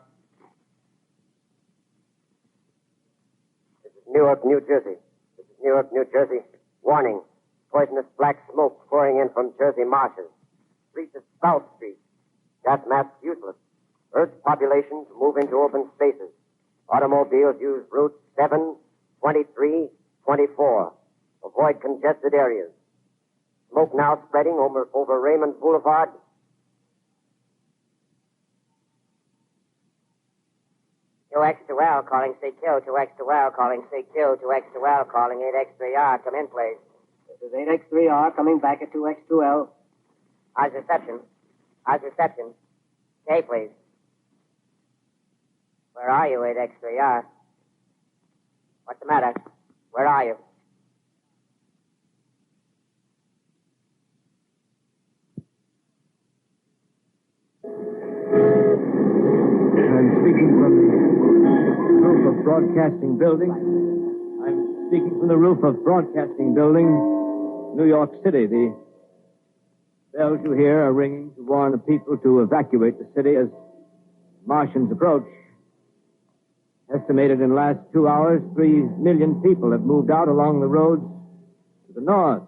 Speaker 8: This is Newark, New Jersey. This is Newark, New Jersey. Warning. Poisonous black smoke pouring in from Jersey marshes. Street is South Street. Gas mask useless. Urge population to move into open spaces. Automobiles use routes 7, 23, 24. Avoid congested areas. Smoke now spreading over Raymond Boulevard.
Speaker 9: L calling CQ, 2X2L calling CQ, 2X2L calling 8X3R. Come in, please.
Speaker 8: This is 8X3R coming back at 2X2L.
Speaker 9: How's reception? How's reception? Okay, please. Where are you, 8X3R? What's the matter? Where are you?
Speaker 3: I'm speaking from the roof of Broadcasting Building. I'm speaking from the roof of Broadcasting Building, New York City. The bells you hear are ringing to warn the people to evacuate the city as Martians approach. Estimated in the last 2 hours, 3 million people have moved out along the roads to the north.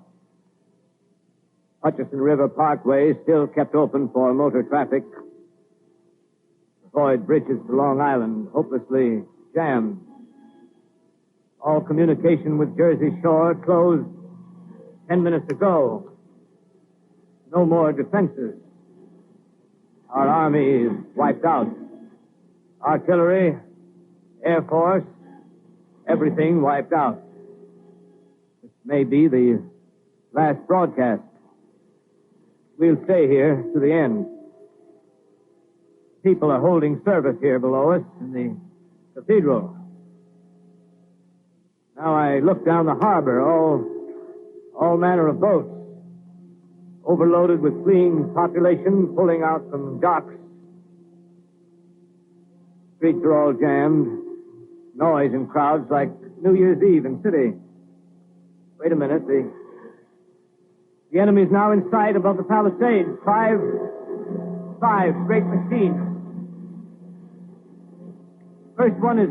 Speaker 3: Hutchison River Parkway is still kept open for motor traffic. Avoid bridges to Long Island, hopelessly jammed. All communication with Jersey Shore closed 10 minutes ago. No more defenses. Our army is wiped out. Artillery, Air Force, everything wiped out. This may be the last broadcast. We'll stay here to the end. People are holding service here below us in the cathedral. Now I look down the harbor, all manner of boats, overloaded with fleeing population pulling out from docks. Streets are all jammed. Noise and crowds like New Year's Eve in city. Wait a minute, the enemy's now in sight above the palisades. Five great machines. First one is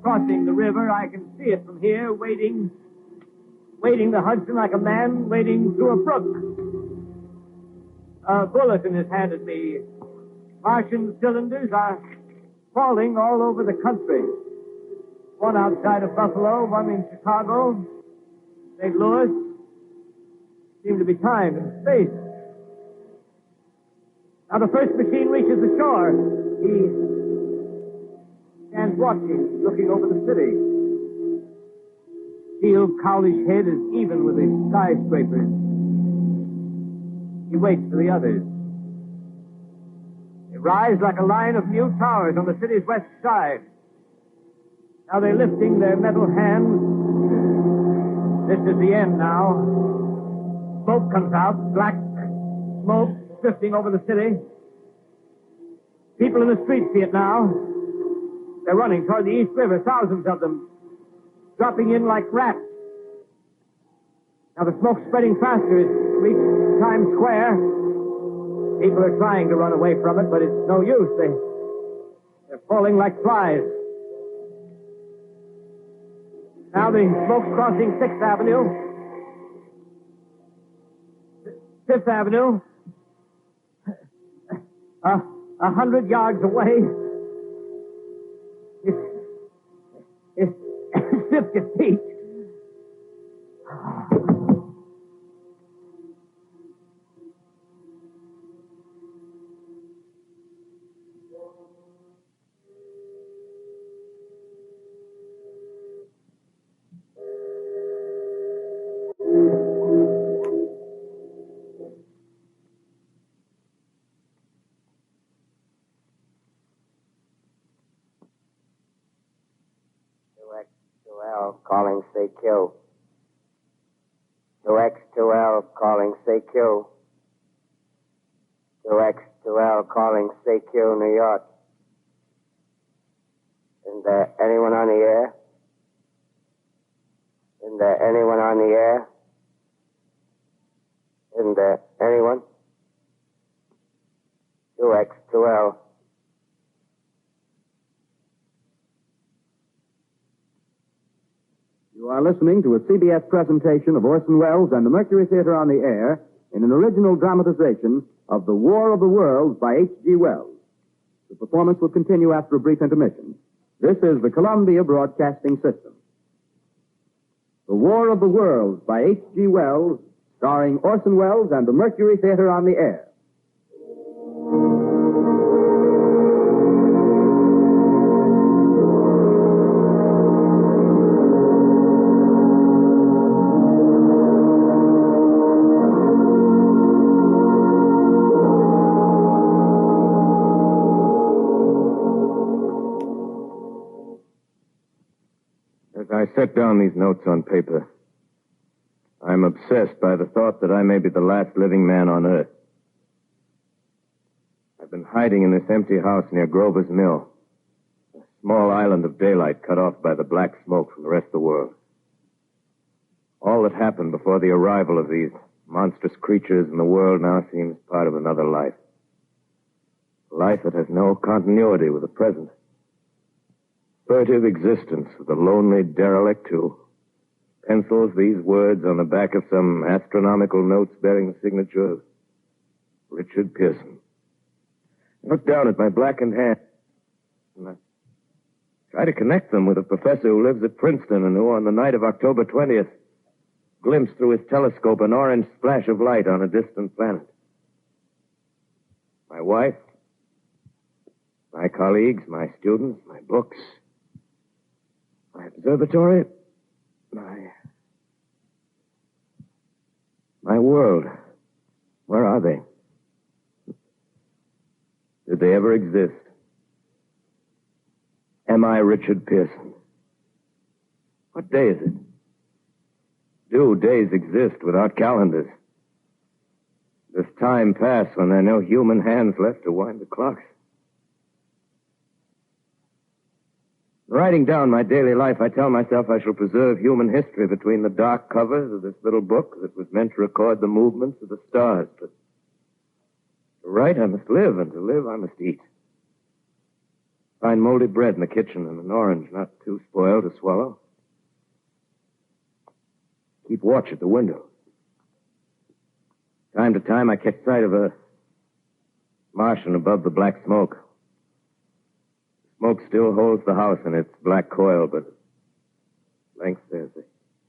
Speaker 3: crossing the river. I can see it from here, wading the Hudson like a man wading through a brook. A bulletin is handed me. Martian cylinders are falling all over the country. One outside of Buffalo, one in Chicago, St. Louis. Seem to be timed in space. Now the first machine reaches the shore. He stands watching, looking over the city. Steel cowlish head is even with the skyscrapers. He waits for the others. They rise like a line of new towers on the city's west side. Now they're lifting their metal hands. This is the end now. Smoke comes out, black smoke drifting over the city. People in the streets see it now. They're running toward the East River, thousands of them, dropping in like rats. Now the smoke's spreading faster. It's reached Times Square. People are trying to run away from it, but it's no use. They're falling like flies. Now the smoke's crossing 6th Avenue. 5th Avenue. 100 yards away. It's 50 feet.
Speaker 8: 2X2L, calling CQ. 2X2L, calling CQ. 2X2L, calling CQ, New York. Isn't there anyone on the air? Isn't there anyone on the air? Isn't there anyone? 2X2L.
Speaker 3: You are listening to a CBS presentation of Orson Welles and the Mercury Theater on the Air in an original dramatization of The War of the Worlds by H.G. Wells. The performance will continue after a brief intermission. This is the Columbia Broadcasting System. The War of the Worlds by H.G. Wells, starring Orson Welles and the Mercury Theater on the Air.
Speaker 4: As I set down these notes on paper, I'm obsessed by the thought that I may be the last living man on Earth. I've been hiding in this empty house near Grover's Mill, a small island of daylight cut off by the black smoke from the rest of the world. All that happened before the arrival of these monstrous creatures in the world now seems part of another life. A life that has no continuity with the present. Furtive existence of the lonely derelict who pencils these words on the back of some astronomical notes bearing the signature of Richard Pearson. I look down at my blackened hand and I try to connect them with a professor who lives at Princeton and who, on the night of October 20th, glimpsed through his telescope an orange splash of light on a distant planet. My wife, my colleagues, my students, my books, my observatory, my world. Where are they? Did they ever exist? Am I Richard Pearson? What day is it? Do days exist without calendars? Does time pass when there are no human hands left to wind the clocks? Writing down my daily life, I tell myself I shall preserve human history between the dark covers of this little book that was meant to record the movements of the stars. But to write, I must live, and to live, I must eat. Find moldy bread in the kitchen and an orange not too spoiled to swallow. Keep watch at the window. Time to time, I catch sight of a Martian above the black smoke. Smoke still holds the house in its black coil, but at length there's a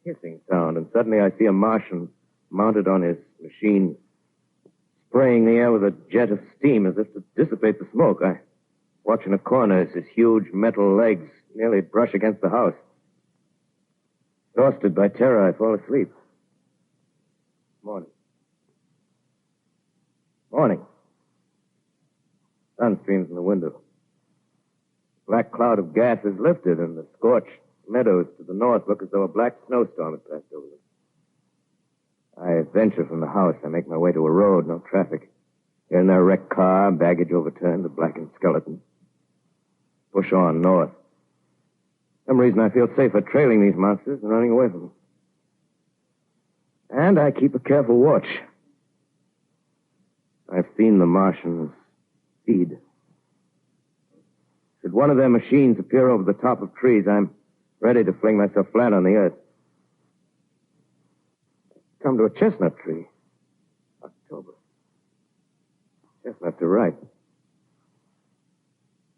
Speaker 4: hissing sound, and suddenly I see a Martian mounted on his machine, spraying the air with a jet of steam as if to dissipate the smoke. I watch in a corner as his huge metal legs nearly brush against the house. Exhausted by terror, I fall asleep. Morning. Sun streams in the window. Black cloud of gas is lifted, and the scorched meadows to the north look as though a black snowstorm had passed over them. I venture from the house. I make my way to a road, no traffic. Here and there, a wrecked car, baggage overturned, a blackened skeleton. Push on north. For some reason, I feel safer trailing these monsters than running away from them. And I keep a careful watch. I've seen the Martians feed. Should one of their machines appear over the top of trees, I'm ready to fling myself flat on the earth. Come to a chestnut tree. October. Chestnuts are ripe.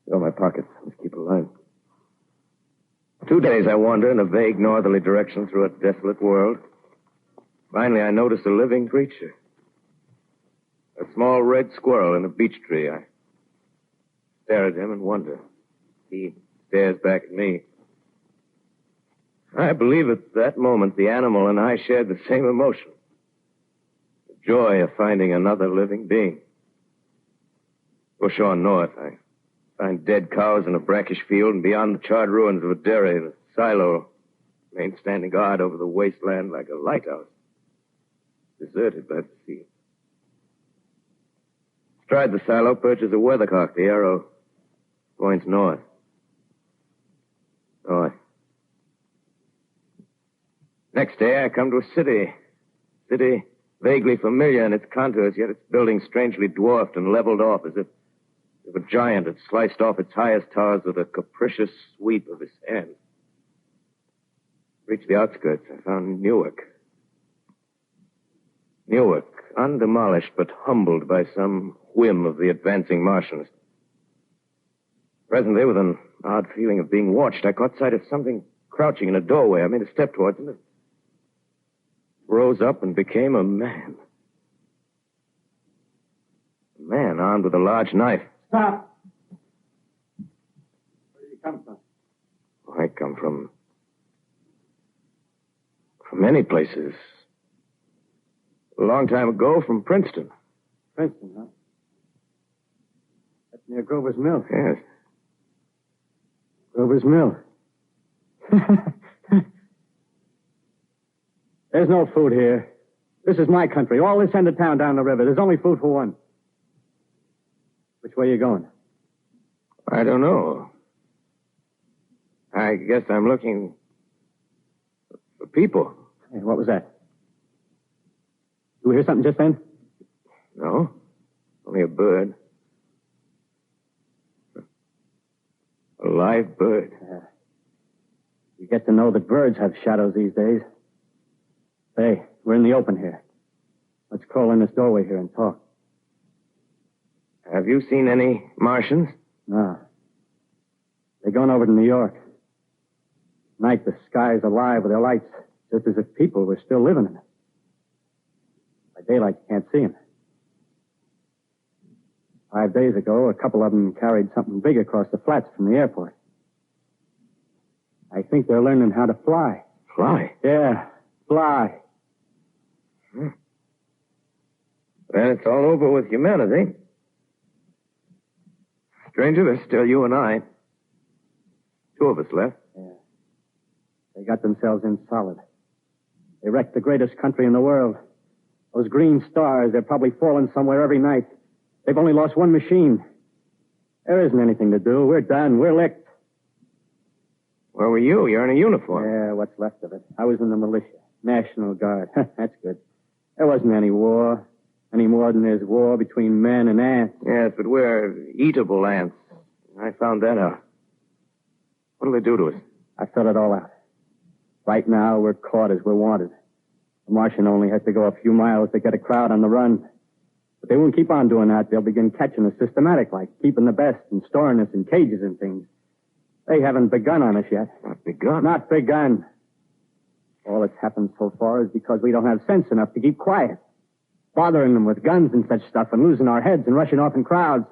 Speaker 4: Fill my pockets. Let's keep alive. 2 days I wander in a vague northerly direction through a desolate world. Finally, I notice a living creature. A small red squirrel in a beech tree. I stare at him and wonder. He stares back at me. I believe at that moment the animal and I shared the same emotion. The joy of finding another living being. Push on north. I find dead cows in a brackish field, and beyond the charred ruins of a dairy, the silo Remained standing guard over the wasteland like a lighthouse. Deserted by the sea. Astride the silo perches a weathercock. The arrow points north. North. Next day, I come to a city. City vaguely familiar in its contours, yet its buildings strangely dwarfed and leveled off as if a giant had sliced off its highest towers with a capricious sweep of his hand. Reached the outskirts, I found Newark. Newark, undemolished but humbled by some whim of the advancing Martians. Presently, with an odd feeling of being watched, I caught sight of something crouching in a doorway. I made a step towards it. Rose up and became a man. A man armed with a large knife.
Speaker 5: Stop! Where do you come from?
Speaker 4: I come from many places. A long time ago, from Princeton.
Speaker 5: Princeton, huh? That's near Grover's Mill.
Speaker 4: Yes.
Speaker 5: Grover's Mill. There's no food here. This is my country. All this end of town down the river. There's only food for one. Which way are you going?
Speaker 4: I don't know. I guess I'm looking for people.
Speaker 5: Hey, what was that? You hear something just then?
Speaker 4: No. Only a bird. A live bird.
Speaker 5: You get to know that birds have shadows these days. Hey, we're in the open here. Let's crawl in this doorway here and talk.
Speaker 4: Have you seen any Martians?
Speaker 5: No. They're going over to New York. Night, the sky's alive with their lights, just as if people were still living in it. By daylight, you can't see them. 5 days ago, a couple of them carried something big across the flats from the airport. I think they're learning how to fly.
Speaker 4: Fly?
Speaker 5: Yeah, fly.
Speaker 4: Then it's all over with humanity. Stranger, there's still you and I. 2 of us left.
Speaker 5: Yeah. They got themselves in solid. They wrecked the greatest country in the world. Those green stars, they're probably falling somewhere every night. They've only lost one machine. There isn't anything to do. We're done. We're licked.
Speaker 4: Where were you? You're in a uniform.
Speaker 5: Yeah, what's left of it. I was in the militia. National Guard. That's good. There wasn't any war. Any more than there's war between men and ants.
Speaker 4: Yes, but we're eatable ants. I found that out. What'll they do to us?
Speaker 5: I thought it all out. Right now, we're caught as we're wanted. The Martian only has to go a few miles to get a crowd on the run. But they won't keep on doing that. They'll begin catching us systematic, like keeping the best and storing us in cages and things. They haven't begun on us yet.
Speaker 4: Not begun?
Speaker 5: Not begun. All that's happened so far is because we don't have sense enough to keep quiet. Bothering them with guns and such stuff and losing our heads and rushing off in crowds.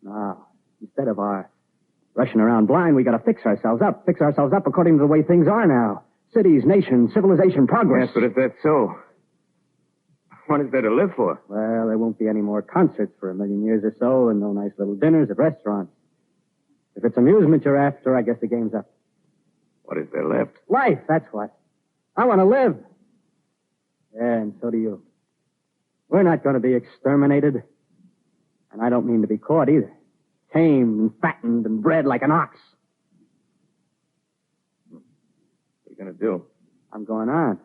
Speaker 5: No, instead of our rushing around blind, we gotta fix ourselves up. Fix ourselves up according to the way things are now. Cities, nations, civilization, progress.
Speaker 4: Yes, but if that's so, what is there to live for?
Speaker 5: Well, there won't be any more concerts for 1,000,000 years or so, and no nice little dinners at restaurants. If it's amusement you're after, I guess the game's up.
Speaker 4: What is there left?
Speaker 5: Life, that's what. I want to live. Yeah, and so do you. We're not going to be exterminated. And I don't mean to be caught either. Tamed and fattened and bred like an ox.
Speaker 4: What are you going to do?
Speaker 5: I'm going on.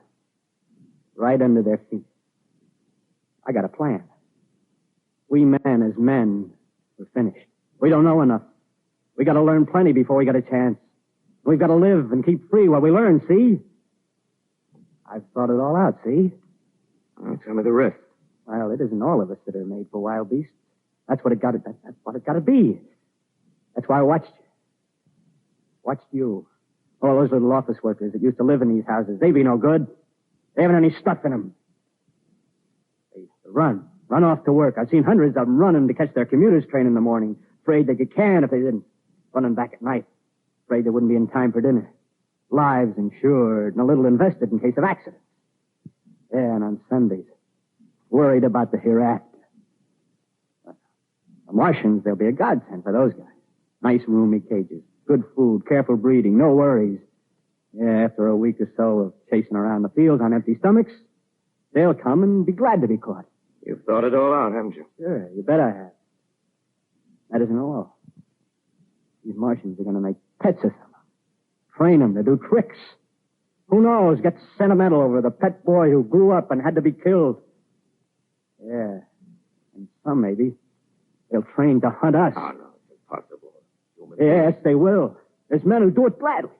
Speaker 5: Right under their feet. I got a plan. We men as men, we're finished. We don't know enough. We got to learn plenty before we get a chance. We've got to live and keep free while we learn, see? I've thought it all out, see?
Speaker 4: Oh, tell me the rest.
Speaker 5: Well, it isn't all of us that are made for wild beasts. That's what it got to. That's what it got to be. That's why I watched you. Watched you. All those little office workers that used to live in these houses. They be no good. They haven't any stuff in them. They used to run off to work. I've seen hundreds of them running to catch their commuter's train in the morning, afraid they'd get canned if they didn't. Running back at night, afraid they wouldn't be in time for dinner. Lives insured and a little invested in case of accidents. Yeah, and on Sundays, worried about the hereafter. The Martians, they'll be a godsend for those guys. Nice roomy cages, good food, careful breeding, no worries.
Speaker 3: Yeah, after a week or so of chasing around the fields on empty stomachs, they'll come and be glad to be caught.
Speaker 4: You've thought it all out, haven't you?
Speaker 3: Sure, you bet I have. That isn't all. These Martians are going to make pets of them. Train them to do tricks. Who knows, get sentimental over the pet boy who grew up and had to be killed. Yeah, and some maybe, they'll train to hunt us.
Speaker 4: Oh, no, it's impossible.
Speaker 3: Yes, they will. There's men who do it gladly.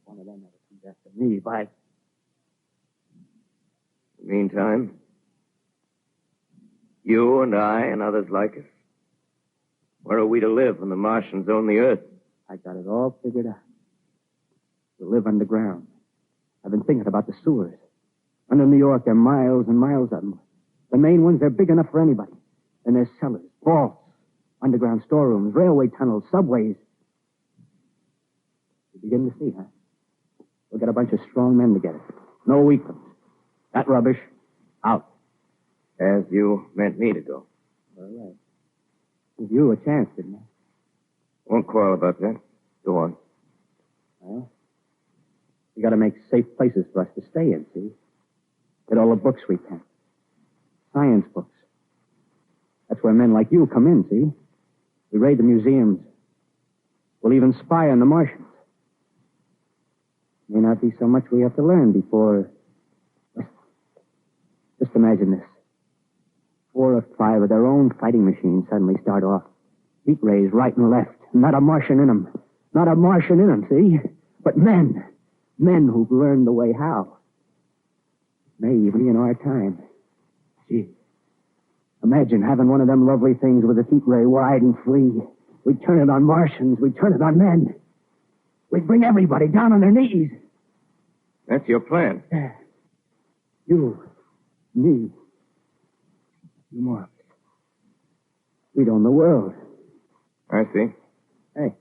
Speaker 3: One of them never comes after me, by...
Speaker 4: In the meantime, you and I and others like us, where are we to live when the Martians own the Earth?
Speaker 3: I got it all figured out. To live underground. I've been thinking about the sewers. Under New York, there are miles and miles of them. The main ones, they're big enough for anybody. And there's cellars, vaults, underground storerooms, railway tunnels, subways. You begin to see, huh? We'll get a bunch of strong men together. No weaklings. That rubbish, out.
Speaker 4: As you meant me to go.
Speaker 3: All right. Give you a chance, didn't I?
Speaker 4: Won't quarrel about that. Go on.
Speaker 3: Well, we got to make safe places for us to stay in, see? Get all the books we can. Science books. That's where men like you come in, see? We raid the museums. We'll even spy on the Martians. May not be so much we have to learn before... Just imagine this. 4 or 5 of their own fighting machines suddenly start off. Heat rays right and left. Not a Martian in them. Not a Martian in them, see? But men. Men who've learned the way how. Maybe in our time. Gee. Imagine having one of them lovely things with a heat ray wide and free. We'd turn it on Martians. We'd turn it on men. We'd bring everybody down on their knees.
Speaker 4: That's your plan.
Speaker 3: You. Me. You more. We'd own the world.
Speaker 4: I see.
Speaker 3: Hey.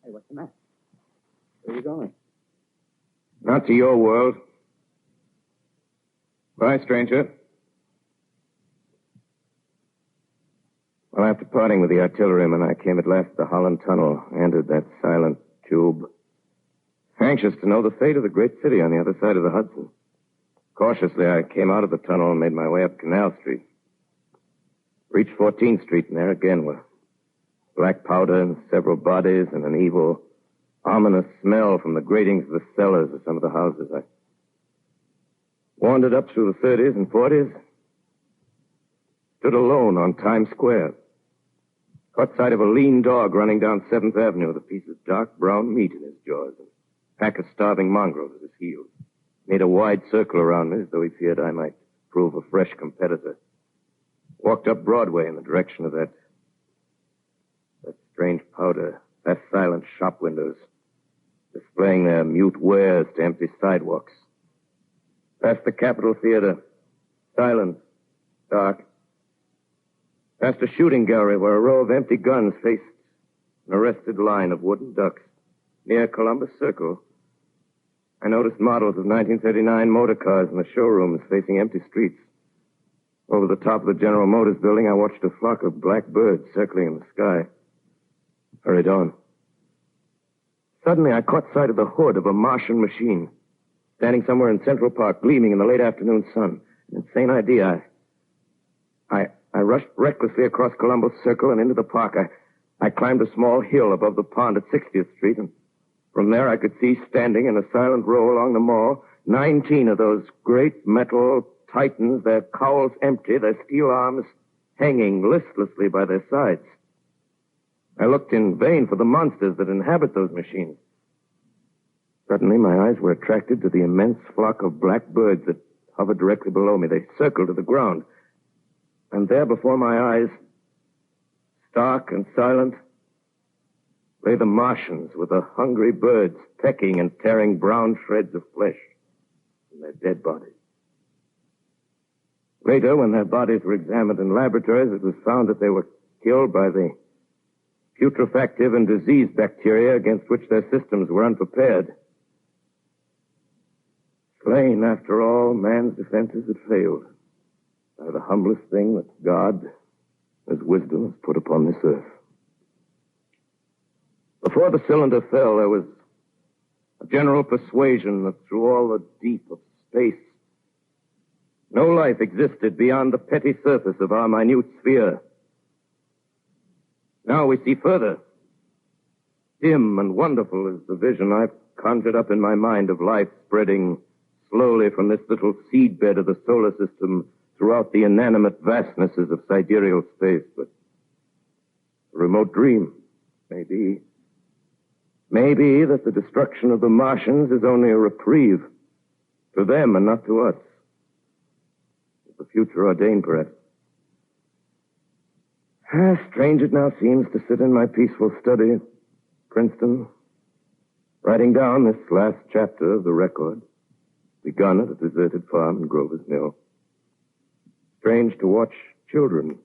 Speaker 3: Hey, what's the matter? Where are you going?
Speaker 4: Not to your world. Bye, stranger. Well, after parting with the artilleryman, I came at last to the Holland Tunnel, entered that silent tube. Anxious to know the fate of the great city on the other side of the Hudson. Cautiously, I came out of the tunnel and made my way up Canal Street. Reached 14th Street, and there again were black powder and several bodies and an evil, ominous smell from the gratings of the cellars of some of the houses. I wandered up through the 30s and 40s, stood alone on Times Square, caught sight of a lean dog running down 7th Avenue with a piece of dark brown meat in his jaws and a pack of starving mongrels at his heels. Made a wide circle around me as though he feared I might prove a fresh competitor. Walked up Broadway in the direction of that strange powder, past silent shop windows, displaying their mute wares to empty sidewalks. Past the Capitol Theater, silent, dark. Past a shooting gallery where a row of empty guns faced an arrested line of wooden ducks. Near Columbus Circle, I noticed models of 1939 motor cars in the showrooms facing empty streets. Over the top of the General Motors building, I watched a flock of black birds circling in the sky. Hurried on. Suddenly, I caught sight of the hood of a Martian machine, standing somewhere in Central Park, gleaming in the late afternoon sun. An insane idea. I rushed recklessly across Columbus Circle and into the park. I climbed a small hill above the pond at 60th Street, and from there I could see, standing in a silent row along the mall, 19 of those great metal titans, their cowls empty, their steel arms hanging listlessly by their sides. I looked in vain for the monsters that inhabit those machines. Suddenly, my eyes were attracted to the immense flock of black birds that hovered directly below me. They circled to the ground. And there before my eyes, stark and silent, lay the Martians with the hungry birds pecking and tearing brown shreds of flesh from their dead bodies. Later, when their bodies were examined in laboratories, it was found that they were killed by the putrefactive and diseased bacteria against which their systems were unprepared. Slain, after all, man's defenses had failed by the humblest thing that God, His wisdom, has put upon this earth. Before the cylinder fell, there was A general persuasion that through all the deep of space, no life existed beyond the petty surface of our minute sphere. Now we see further. Dim and wonderful is the vision I've conjured up in my mind of life spreading slowly from this little seedbed of the solar system throughout the inanimate vastnesses of sidereal space. But a remote dream, maybe. Maybe that the destruction of the Martians is only a reprieve to them and not to us. The future ordained, perhaps. Strange it now seems to sit in my peaceful study, Princeton, writing down this last chapter of the record, begun at a deserted farm in Grover's Mill. Strange to watch children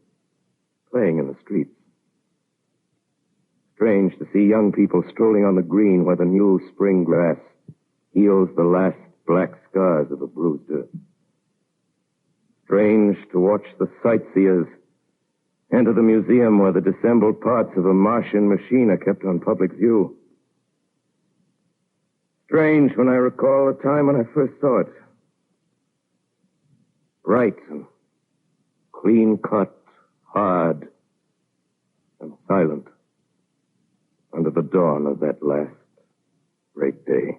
Speaker 4: playing in the streets. Strange to see young people strolling on the green where the new spring grass heals the last black scars of a bruised earth. Strange to watch the sightseers enter the museum where the dissembled parts of a Martian machine are kept on public view. Strange when I recall the time when I first saw it. Bright and clean-cut, hard and silent under the dawn of that last great day.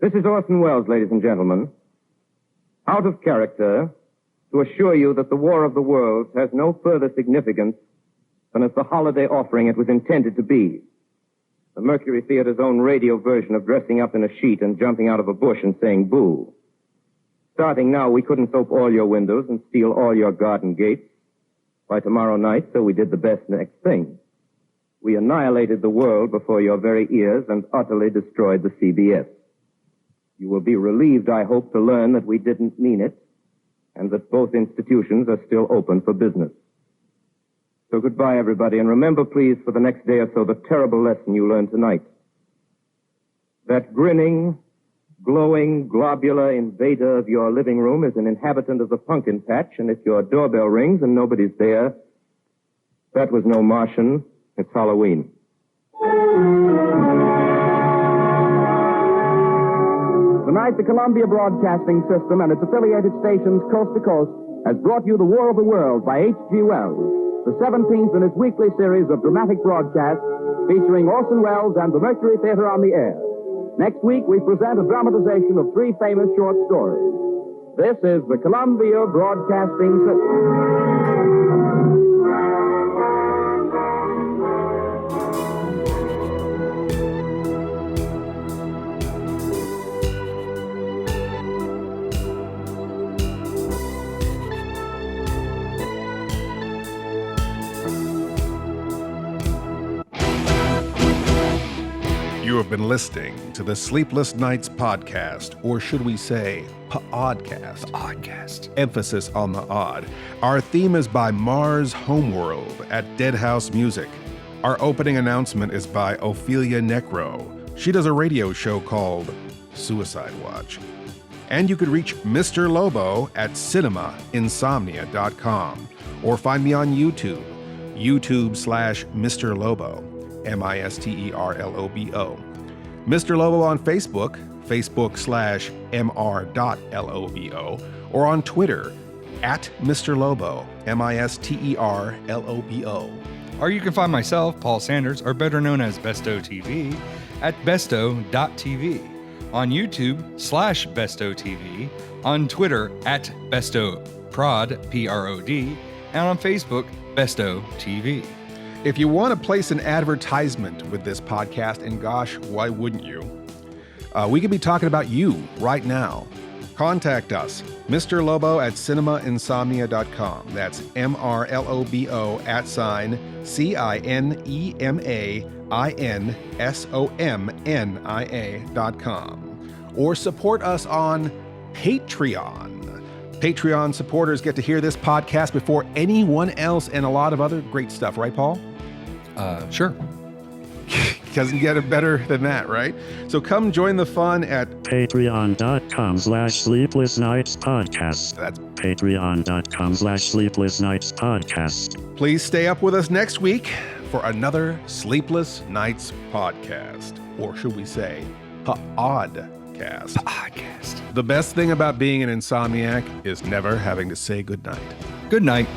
Speaker 4: This is Orson Welles, ladies and gentlemen. Out of character, to assure you that the War of the Worlds has no further significance than as the holiday offering it was intended to be. The Mercury Theater's own radio version of dressing up in a sheet and jumping out of a bush and saying boo. Starting now, we couldn't soap all your windows and steal all your garden gates. By tomorrow night, so we did the best next thing. We annihilated the world before your very ears and utterly destroyed the CBS. You will be relieved, I hope, to learn that we didn't mean it, and that both institutions are still open for business. So goodbye, everybody, and remember, please, for the next day or so, the terrible lesson you learned tonight. That grinning, glowing, globular invader of your living room is an inhabitant of the pumpkin patch, and if your doorbell rings and nobody's there, that was no Martian, it's Halloween.
Speaker 3: Tonight, the Columbia Broadcasting System and its affiliated stations coast to coast has brought you The War of the World by H.G. Wells, the 17th in its weekly series of dramatic broadcasts featuring Orson Welles and the Mercury Theater on the air. Next week, we present a dramatization of 3 famous short stories. This is the Columbia Broadcasting System.
Speaker 1: You have been listening to the Sleepless Knights Podcast, or should we say, pODDcast.
Speaker 10: pODDcast.
Speaker 1: Emphasis on the odd. Our theme is by Mars Homeworld at Deadhouse Music. Our opening announcement is by Ophelia Necro. She does a radio show called Suicide Watch. And you could reach Mr. Lobo at cinemainsomnia.com, or find me on YouTube, YouTube/Mr. Lobo. MISTERLOBO. Mr. Lobo on Facebook, Facebook/MR.LOBO, or on Twitter, at Mr. Lobo, MISTERLOBO.
Speaker 10: Or you can find myself, Paul Sanders, or better known as BESTOW TV, at BESTOW.TV, on YouTube /BESTOW TV, on Twitter at BESTOW Prod, PROD, and on Facebook, BESTOW TV.
Speaker 1: If you want to place an advertisement with this podcast, and gosh, why wouldn't you? We could be talking about you right now. Contact us, Mr. Lobo at cinemainsomnia.com. That's MRLOBO @CINEMAINSOMNIA.com. Or support us on Patreon. Patreon supporters get to hear this podcast before anyone else and a lot of other great stuff, right, Paul?
Speaker 10: Sure.
Speaker 1: doesn't get it better than that, right? So come join the fun at
Speaker 11: patreon.com/Sleepless Knights Podcast.
Speaker 1: That's
Speaker 11: patreon.com/Sleepless Knights Podcast.
Speaker 1: Please stay up with us next week for another Sleepless Nights podcast. Or should we say, pODDcast.
Speaker 10: Podcast.
Speaker 1: The best thing about being an insomniac is never having to say goodnight.
Speaker 10: Good night.